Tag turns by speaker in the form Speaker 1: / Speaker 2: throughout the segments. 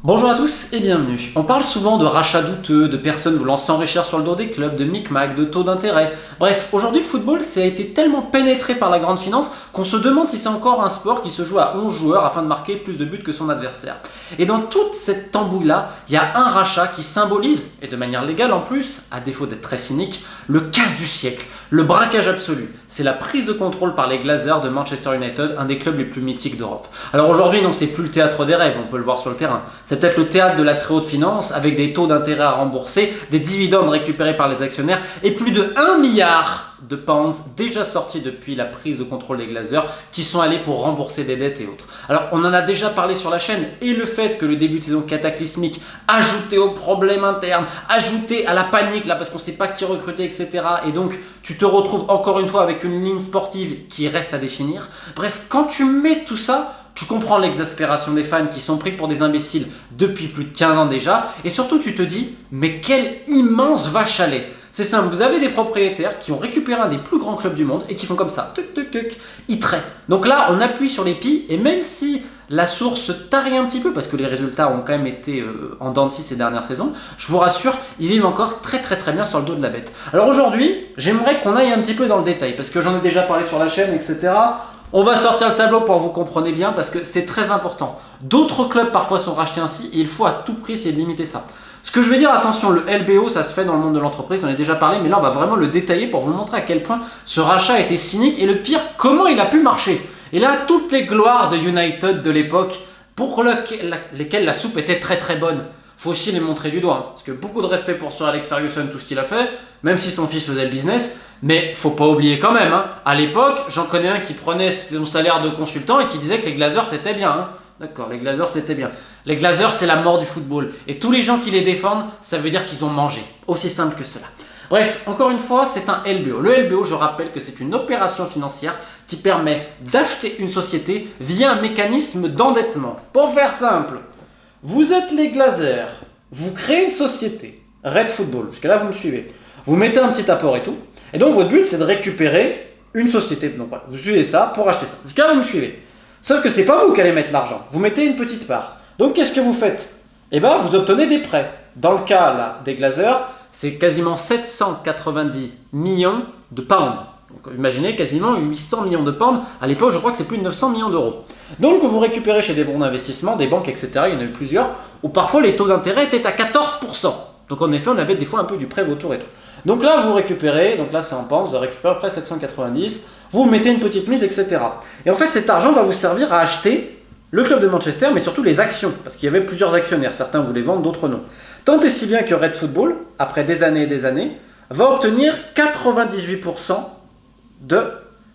Speaker 1: Bonjour à tous et bienvenue. On parle souvent de rachats douteux, de personnes voulant s'enrichir sur le dos des clubs, de micmac, de taux d'intérêt. Bref, aujourd'hui le football, ça a été tellement pénétré par la grande finance qu'on se demande si c'est encore un sport qui se joue à 11 joueurs afin de marquer plus de buts que son adversaire. Et dans toute cette tambouille-là, il y a un rachat qui symbolise, et de manière légale en plus, à défaut d'être très cynique, le casse du siècle, le braquage absolu. C'est la prise de contrôle par les Glazers de Manchester United, un des clubs les plus mythiques d'Europe. Alors aujourd'hui, non, c'est plus le théâtre des rêves, on peut le voir sur le terrain. C'est peut-être le théâtre de la très haute finance avec des taux d'intérêt à rembourser, des dividendes récupérés par les actionnaires et plus de 1 milliard de pounds déjà sortis depuis la prise de contrôle des Glazers qui sont allés pour rembourser des dettes et autres. Alors on en a déjà parlé sur la chaîne et le fait que le début de saison cataclysmique ajouté aux problèmes internes, ajouté à la panique là parce qu'on ne sait pas qui recruter etc. Et donc tu te retrouves encore une fois avec une ligne sportive qui reste à définir. Bref, quand tu mets tout ça, tu comprends l'exaspération des fans qui sont pris pour des imbéciles depuis plus de 15 ans déjà. Et surtout, tu te dis, mais quelle immense vache à lait. C'est simple, vous avez des propriétaires qui ont récupéré un des plus grands clubs du monde et qui font comme ça, tuc, tuc, tuc, ils traitent. Donc là, on appuie sur les pieds et même si la source se tarit un petit peu, parce que les résultats ont quand même été en dents de scie ces dernières saisons, je vous rassure, ils vivent encore très bien sur le dos de la bête. Alors aujourd'hui, j'aimerais qu'on aille un petit peu dans le détail, parce que j'en ai déjà parlé sur la chaîne, etc. On va sortir le tableau pour que vous compreniez bien parce que c'est très important. D'autres clubs parfois sont rachetés ainsi et il faut à tout prix essayer de limiter ça. Ce que je veux dire, attention, le LBO, ça se fait dans le monde de l'entreprise, on en a déjà parlé, mais là on va vraiment le détailler pour vous montrer à quel point ce rachat était cynique et le pire, comment il a pu marcher. Et là, toutes les gloires de United de l'époque, pour lesquelles la soupe était très bonne, faut aussi les montrer du doigt. Parce que beaucoup de respect pour Sir Alex Ferguson, tout ce qu'il a fait, même si son fils faisait le business, mais faut pas oublier quand même, à l'époque, j'en connais un qui prenait son salaire de consultant et qui disait que les Glazers c'était bien. D'accord, les Glazers c'était bien. Les Glazers c'est la mort du football. Et tous les gens qui les défendent, ça veut dire qu'ils ont mangé. Aussi simple que cela. Bref, encore une fois, c'est un LBO. Le LBO, je rappelle que c'est une opération financière qui permet d'acheter une société via un mécanisme d'endettement. Pour faire simple, vous êtes les Glazers, vous créez une société, Red Football, jusqu'à là vous me suivez. Vous mettez un petit apport et tout. Et donc votre but c'est de récupérer une société. Donc voilà, vous suivez ça pour acheter ça. Jusqu'à là vous me suivez. Sauf que c'est pas vous qui allez mettre l'argent. Vous mettez une petite part. Donc qu'est-ce que vous faites? Eh bien vous obtenez des prêts. Dans le cas là, des Glazers, c'est quasiment 790 millions de pounds. Donc imaginez quasiment 800 millions de pounds. À l'époque je crois que c'est plus de 900 millions d'euros. Donc vous récupérez chez des fonds d'investissement, des banques, etc. Il y en a eu plusieurs. Où parfois les taux d'intérêt étaient à 14%. Donc en effet on avait des fois un peu du prêt vautour et tout. Donc là, vous récupérez, donc là c'est en pounds, vous récupérez après 790, vous mettez une petite mise, etc. Et en fait, cet argent va vous servir à acheter le club de Manchester, mais surtout les actions, parce qu'il y avait plusieurs actionnaires, certains voulaient vendre, d'autres non. Tant et si bien que Red Football, après des années et des années, va obtenir 98% de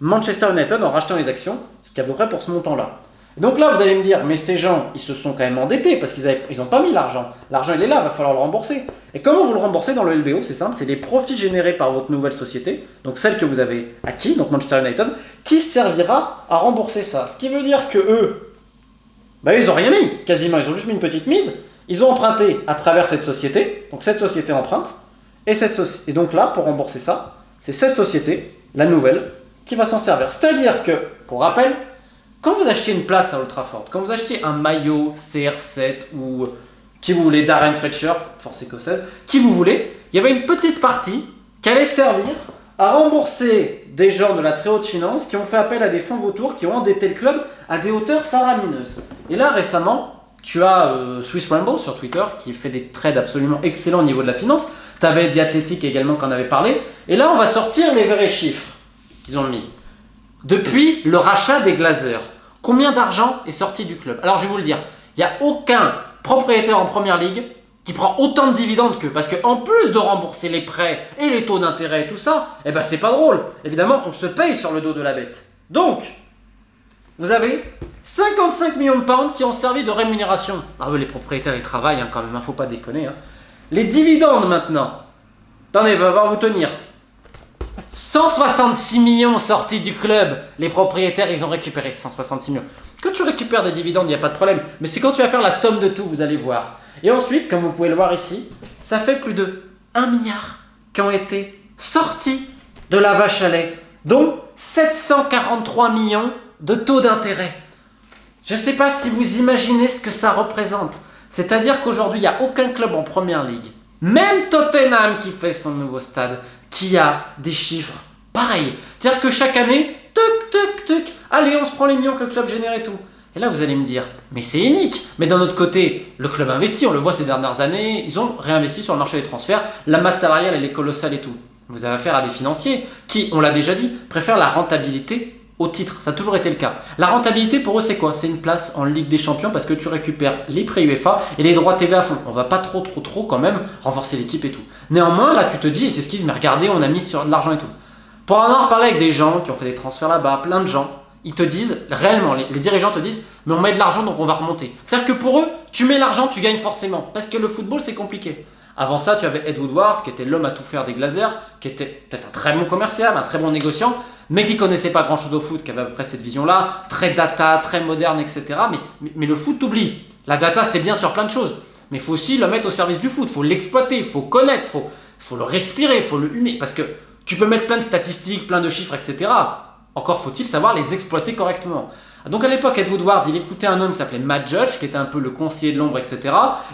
Speaker 1: Manchester United en rachetant les actions, ce qui est à peu près pour ce montant-là. Donc là, vous allez me dire, mais ces gens, ils se sont quand même endettés parce qu'ils n'ont pas mis l'argent. L'argent, il est là, il va falloir le rembourser. Et comment vous le remboursez dans le LBO? C'est simple, c'est les profits générés par votre nouvelle société, donc celle que vous avez acquis, donc Manchester United, qui servira à rembourser ça. Ce qui veut dire que eux, ils n'ont rien mis, quasiment, ils ont juste mis une petite mise. Ils ont emprunté à travers cette société, donc cette société emprunte, et donc là, pour rembourser ça, c'est cette société, la nouvelle, qui va s'en servir. C'est-à-dire que, pour rappel, quand vous achetez une place à Old Trafford, quand vous achetez un maillot CR7 ou qui vous voulez, Darren Fletcher, force écossaise, qui vous voulez, il y avait une petite partie qui allait servir à rembourser des gens de la très haute finance qui ont fait appel à des fonds vautours qui ont endetté le club à des hauteurs faramineuses. Et là récemment, tu as Swiss Ramble sur Twitter qui fait des trades absolument excellents au niveau de la finance. Tu avais The Athletic également qui en avait parlé. Et là, on va sortir les vrais chiffres qu'ils ont mis. Depuis le rachat des Glazers, combien d'argent est sorti du club? Alors je vais vous le dire, il n'y a aucun propriétaire en première ligue qui prend autant de dividendes qu'eux. Parce qu'en plus de rembourser les prêts et les taux d'intérêt et tout ça, c'est pas drôle. Évidemment, on se paye sur le dos de la bête. Donc, vous avez 55 millions de pounds qui ont servi de rémunération. Ah oui, les propriétaires, ils travaillent quand même, faut pas déconner. Les dividendes maintenant, attendez, va vous tenir. 166 millions sortis du club. Les propriétaires, ils ont récupéré 166 millions. Quand tu récupères des dividendes, il n'y a pas de problème. Mais c'est quand tu vas faire la somme de tout, vous allez voir. Et ensuite, comme vous pouvez le voir ici, ça fait plus de 1 milliard qui ont été sortis de la vache à lait, dont 743 millions de taux d'intérêt. Je ne sais pas si vous imaginez ce que ça représente. C'est-à-dire qu'aujourd'hui, il n'y a aucun club en première ligue, même Tottenham qui fait son nouveau stade, qui a des chiffres pareils. C'est-à-dire que chaque année, allez, on se prend les millions que le club génère et tout. Et là, vous allez me dire, mais c'est unique. Mais d'un autre côté, le club investit, on le voit ces dernières années, ils ont réinvesti sur le marché des transferts, la masse salariale, elle est colossale et tout. Vous avez affaire à des financiers qui, on l'a déjà dit, préfèrent la rentabilité au titre. Ça a toujours été le cas. La rentabilité, pour eux, c'est quoi? C'est une place en Ligue des Champions parce que tu récupères les prêts UEFA et les droits TV à fond. On va pas trop quand même renforcer l'équipe et tout. Néanmoins, là, tu te dis, et c'est ce qu'ils disent, mais regardez, on a mis sur de l'argent et tout. Pour en avoir parlé avec des gens qui ont fait des transferts là-bas, plein de gens, ils te disent, réellement, les dirigeants te disent, mais on met de l'argent donc on va remonter. C'est-à-dire que pour eux, tu mets l'argent, tu gagnes forcément. Parce que le football, c'est compliqué. Avant ça, tu avais Ed Woodward, qui était l'homme à tout faire des Glazers, qui était peut-être un très bon commercial, un très bon négociant, mais qui connaissait pas grand-chose au foot, qui avait à peu près cette vision-là, très data, très moderne, etc. Mais le foot t'oublie. La data, c'est bien sur plein de choses. Mais il faut aussi le mettre au service du foot. Il faut l'exploiter, il faut connaître, il faut le respirer, il faut le humer. Parce que tu peux mettre plein de statistiques, plein de chiffres, etc. Encore faut-il savoir les exploiter correctement. Donc à l'époque, Ed Woodward, il écoutait un homme qui s'appelait Matt Judge, qui était un peu le conseiller de l'ombre, etc.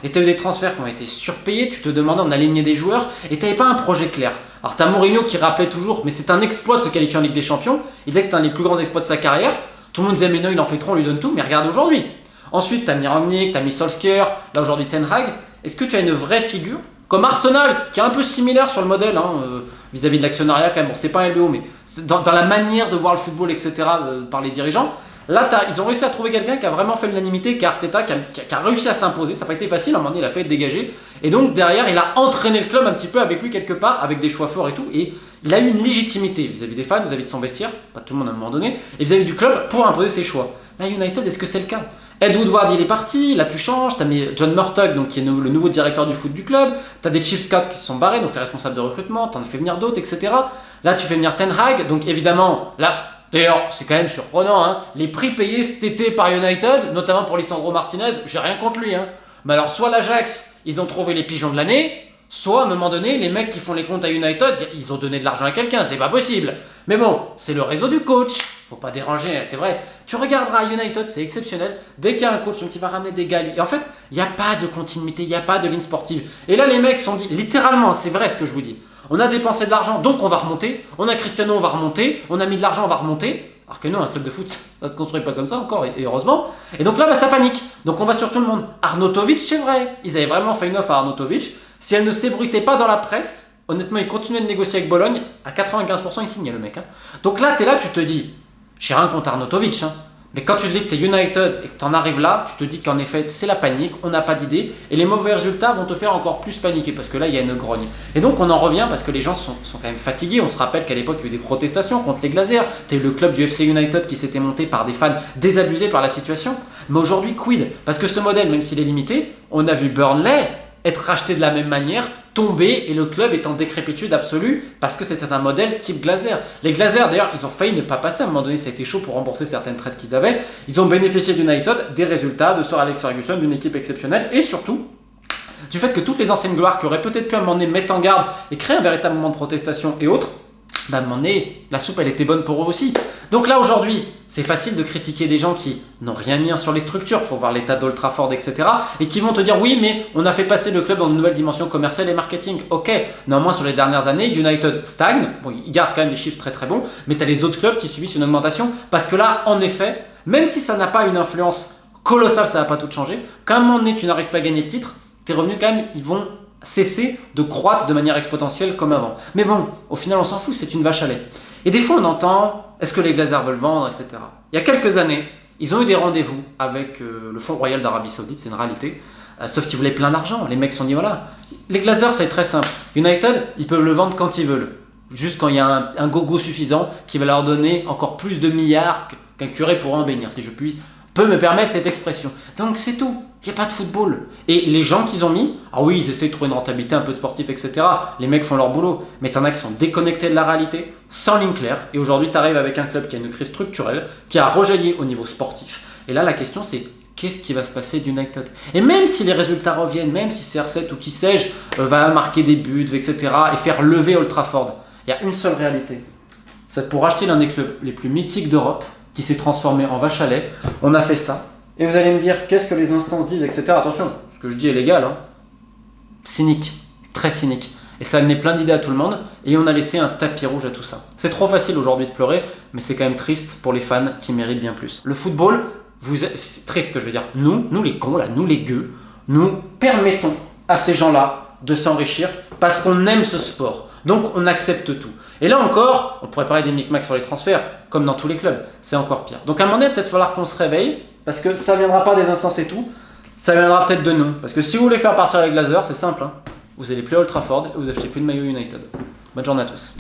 Speaker 1: Et tu as eu des transferts qui ont été surpayés, tu te demandais, on alignait des joueurs, et tu n'avais pas un projet clair. Alors tu as Mourinho qui rappelait toujours, mais c'est un exploit de se qualifier en Ligue des Champions. Il disait que c'était un des plus grands exploits de sa carrière. Tout le monde disait, mais non, il en fait trop, on lui donne tout, mais regarde aujourd'hui. Ensuite, tu as mis Rangnick, tu as mis Solskjaer, là aujourd'hui Ten Hag. Est-ce que tu as une vraie figure comme Arsenal, qui est un peu similaire sur le modèle, vis-à-vis de l'actionnariat quand même, bon c'est pas un LBO, mais dans la manière de voir le football, etc., par les dirigeants. Là, ils ont réussi à trouver quelqu'un qui a vraiment fait l'unanimité, qui est Arteta, qui a réussi à s'imposer. Ça n'a pas été facile, à un moment donné, il a fait dégager. Et donc, derrière, il a entraîné le club un petit peu avec lui quelque part, avec des choix forts et tout. Et il a eu une légitimité vis-à-vis des fans, vis-à-vis de son vestiaire, pas tout le monde à un moment donné, et vis-à-vis du club pour imposer ses choix. Là, United, est-ce que c'est le cas? Ed Woodward, il est parti, là tu changes, tu as mis John Murtough, donc, qui est le nouveau directeur du foot du club, tu as des chief scouts qui sont barrés, donc les responsables de recrutement, tu en as fait venir d'autres, etc. Là, tu fais venir Ten Hag, donc évidemment, là, d'ailleurs, c'est quand même surprenant, hein, les prix payés cet été par United, notamment pour Lisandro Martinez, j'ai rien contre lui. Hein. Mais alors, soit l'Ajax, ils ont trouvé les pigeons de l'année, soit à un moment donné, les mecs qui font les comptes à United, ils ont donné de l'argent à quelqu'un, c'est pas possible. Mais bon, c'est le réseau du coach, faut pas déranger, c'est vrai. Tu regarderas à United, c'est exceptionnel. Dès qu'il y a un coach, donc il va ramener des gars. Et en fait, il n'y a pas de continuité, il n'y a pas de ligne sportive. Et là, les mecs se sont dit, littéralement, c'est vrai ce que je vous dis. On a dépensé de l'argent, donc on va remonter. On a Cristiano, on va remonter. On a mis de l'argent, on va remonter. Alors que non, un club de foot, ça ne se construit pas comme ça encore, et heureusement. Et donc là, bah, ça panique. Donc on va sur tout le monde. Arnautovic, c'est vrai. Ils avaient vraiment fait une offre à Arnautovic. Si elle ne s'ébruitait pas dans la presse, honnêtement, ils continuaient de négocier avec Bologne. À 95%, il signait le mec. Hein. Donc là, tu es là, tu te dis, j'ai rien contre Arnautovic, hein. Mais quand tu te dis que tu es United et que tu en arrives là, tu te dis qu'en effet, c'est la panique, on n'a pas d'idée, et les mauvais résultats vont te faire encore plus paniquer, parce que là, il y a une grogne. Et donc, on en revient parce que les gens sont quand même fatigués. On se rappelle qu'à l'époque, il y a eu des protestations contre les Glazers. Tu as eu le club du FC United qui s'était monté par des fans désabusés par la situation. Mais aujourd'hui, quid? Parce que ce modèle, même s'il est limité, on a vu Burnley être racheté de la même manière, tomber, et le club est en décrépitude absolue parce que c'était un modèle type Glazer. Les Glazers, d'ailleurs, ils ont failli ne pas passer. À un moment donné, ça a été chaud pour rembourser certaines traites qu'ils avaient. Ils ont bénéficié d'United, des résultats, de Sir Alex Ferguson, d'une équipe exceptionnelle, et surtout du fait que toutes les anciennes gloires qui auraient peut-être pu à un moment donné mettre en garde et créer un véritable moment de protestation et autres, bah, à un moment donné, la soupe elle était bonne pour eux aussi. Donc là aujourd'hui, c'est facile de critiquer des gens qui n'ont rien mis sur les structures, il faut voir l'état d'Old Trafford, etc. Et qui vont te dire oui, mais on a fait passer le club dans une nouvelle dimension commerciale et marketing. Ok, néanmoins sur les dernières années, United stagne, bon, ils gardent quand même des chiffres très très bons, mais tu as les autres clubs qui subissent une augmentation parce que là, en effet, même si ça n'a pas une influence colossale, ça ne va pas tout changer, quand à un moment donné tu n'arrives pas à gagner de titre, tes revenus quand même, ils vont cesser de croître de manière exponentielle comme avant. Mais bon, au final, on s'en fout, c'est une vache à lait. Et des fois, on entend, est-ce que les Glazers veulent vendre, etc. Il y a quelques années, ils ont eu des rendez-vous avec le Fonds Royal d'Arabie Saoudite, c'est une réalité, sauf qu'ils voulaient plein d'argent. Les mecs se sont dit, voilà, les Glazers, c'est très simple. United, ils peuvent le vendre quand ils veulent. Juste quand il y a un gogo suffisant qui va leur donner encore plus de milliards qu'un curé pourra en bénir, si je peux me permettre cette expression. Donc c'est tout, il n'y a pas de football. Et les gens qu'ils ont mis, ah oui, ils essaient de trouver une rentabilité un peu de sportif, etc. Les mecs font leur boulot, mais t'en as qui sont déconnectés de la réalité, sans ligne claire. Et aujourd'hui, tu arrives avec un club qui a une crise structurelle, qui a rejailli au niveau sportif. Et là, la question c'est, qu'est-ce qui va se passer d'United? Et même si les résultats reviennent, même si CR7 ou qui sais-je va marquer des buts, etc. et faire lever Old Trafford, il y a une seule réalité. C'est pour acheter l'un des clubs les plus mythiques d'Europe, qui s'est transformé en vache à lait. On a fait ça. Et vous allez me dire, qu'est-ce que les instances disent, etc. Attention, que je dis est légal, hein. Cynique, très cynique. Et ça a donné plein d'idées à tout le monde, et on a laissé un tapis rouge à tout ça. C'est trop facile aujourd'hui de pleurer, mais c'est quand même triste pour les fans qui méritent bien plus. Le football, c'est triste ce que je veux dire. Nous les cons, là, nous les gueux, nous permettons à ces gens-là de s'enrichir parce qu'on aime ce sport. Donc on accepte tout. Et là encore, on pourrait parler des micmacs sur les transferts, comme dans tous les clubs, c'est encore pire. Donc à un moment donné, peut-être falloir qu'on se réveille, parce que ça ne viendra pas des instances et tout, ça viendra peut-être de nous. Parce que si vous voulez faire partir les Glazers, c'est simple, hein. Vous allez plus à Old Trafford et vous achetez plus de maillot United. Bonne journée à tous.